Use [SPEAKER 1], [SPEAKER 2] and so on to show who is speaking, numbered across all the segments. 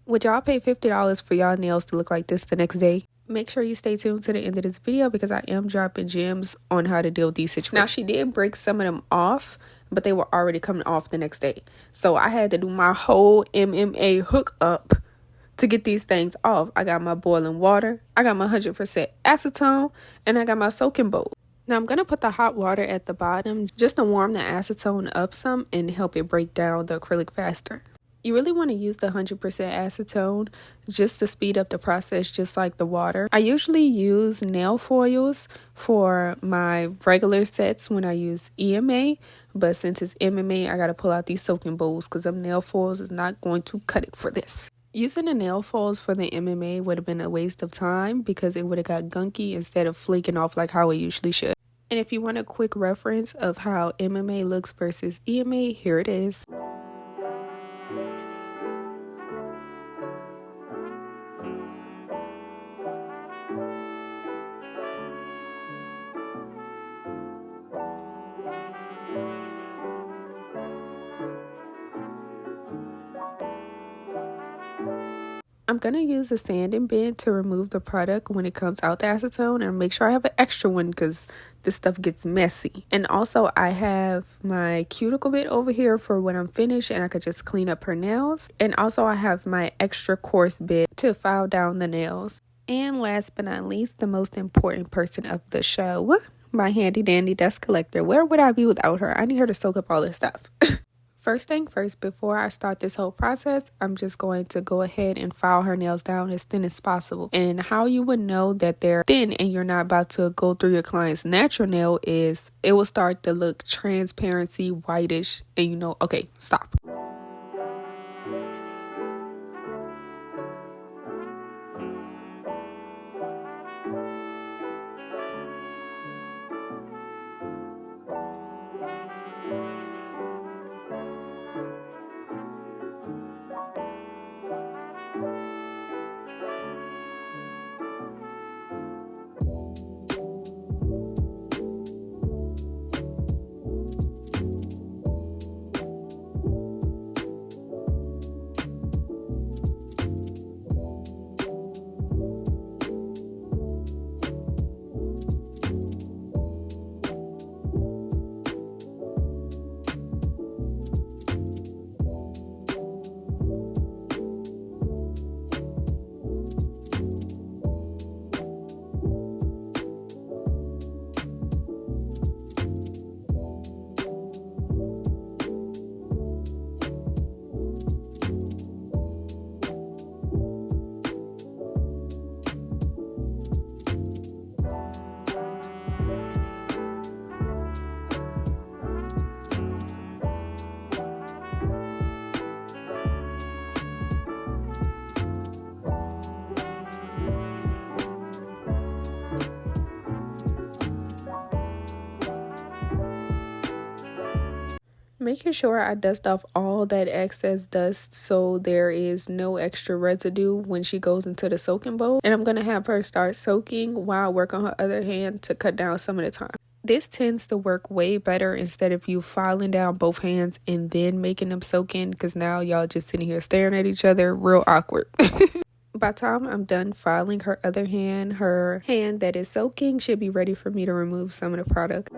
[SPEAKER 1] Would y'all pay $50 for y'all nails to look like this the next day? Make sure you stay tuned to the end of this video because I am dropping gems on how to deal with these situations. Now, she did break some of them off, but they were already coming off the next day. So I had to do my whole MMA hookup to get these things off. I got my boiling water, I got my 100% acetone, and I got my soaking bowl. Now I'm going to put the hot water at the bottom just to warm the acetone up some and help it break down the acrylic faster. You really want to use the 100% acetone just to speed up the process, just like the water. I usually use nail foils for my regular sets when I use EMA, but since it's MMA, I got to pull out these soaking bowls because them nail foils is not going to cut it for this. Using the nail foils for the MMA would have been a waste of time because it would have got gunky instead of flaking off like how it usually should. And if you want a quick reference of how MMA looks versus EMA, here it is. I'm going to use a sanding bit to remove the product when it comes out the acetone and make sure I have an extra one because this stuff gets messy. And also I have my cuticle bit over here for when I'm finished and I could just clean up her nails. And also I have my extra coarse bit to file down the nails. And last but not least, the most important person of the show, my handy dandy dust collector. Where would I be without her? I need her to soak up all this stuff. First thing first, before I start this whole process, I'm just going to go ahead and file her nails down as thin as possible. And how you would know that they're thin and you're not about to go through your client's natural nail is it will start to look transparency, whitish, and you know, okay, stop. Making sure I dust off all that excess dust so there is no extra residue when she goes into the soaking bowl. And I'm going to have her start soaking while I work on her other hand to cut down some of the time. This tends to work way better instead of you filing down both hands and then making them soak in, because now y'all just sitting here staring at each other, real awkward. By the time I'm done filing her other hand, her hand that is soaking should be ready for me to remove some of the product.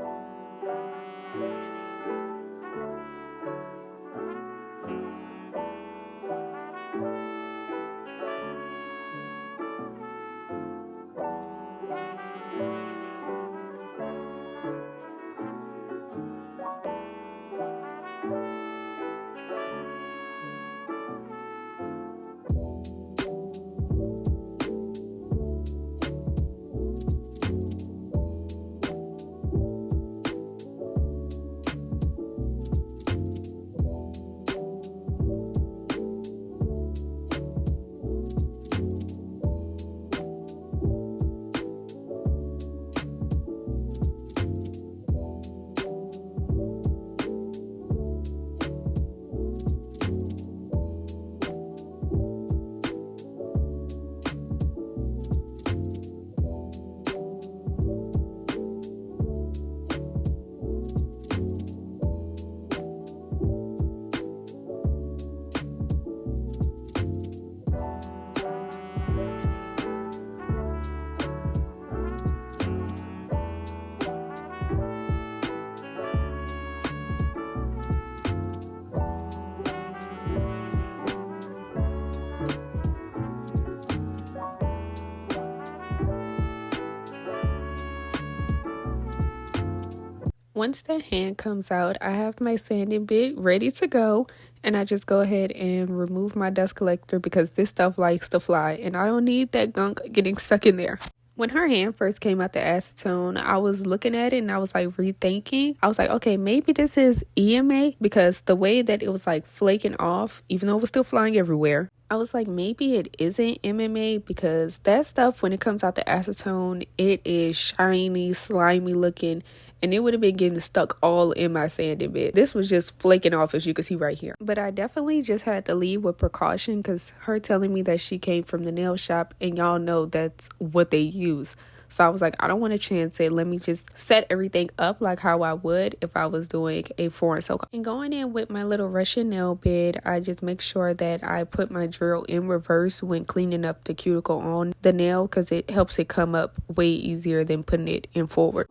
[SPEAKER 1] Once the hand comes out, I have my sanding bit ready to go, and I just go ahead and remove my dust collector because this stuff likes to fly and I don't need that gunk getting stuck in there. When her hand first came out the acetone, I was looking at it and I was like rethinking. I was like, okay, maybe this is EMA, because the way that it was like flaking off, even though it was still flying everywhere, I was like, maybe it isn't MMA, because that stuff, when it comes out the acetone, it is shiny, slimy looking, and it would have been getting stuck all in my sanding bit. This was just flaking off, as you can see right here. But I definitely just had to leave with precaution, because her telling me that she came from the nail shop, and y'all know that's what they use. So I was like, I don't want to chance it. Let me just set everything up like how I would if I was doing a foreign so. And going in with my little Russian nail bit, I just make sure that I put my drill in reverse when cleaning up the cuticle on the nail, because it helps it come up way easier than putting it in forward.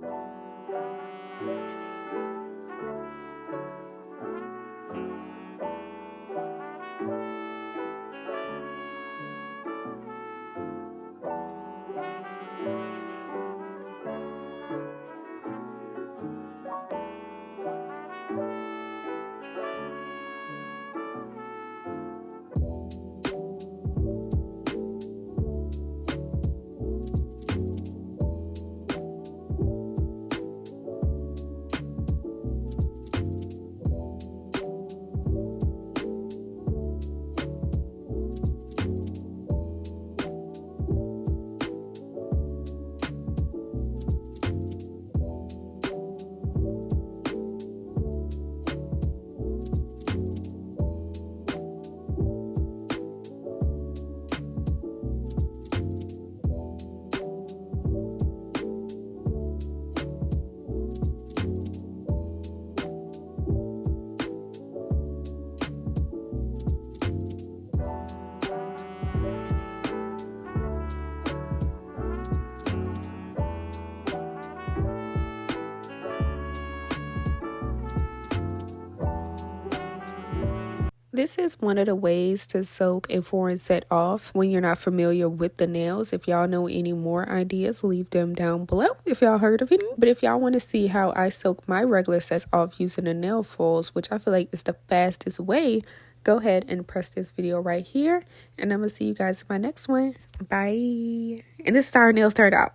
[SPEAKER 1] This is one of the ways to soak a foreign set off when you're not familiar with the nails. If y'all know any more ideas, leave them down below if y'all heard of it. But if y'all want to see how I soak my regular sets off using the nail foils, which I feel like is the fastest way, go ahead and press this video right here. And I'm going to see you guys in my next one. Bye. And this is how our nails turned out.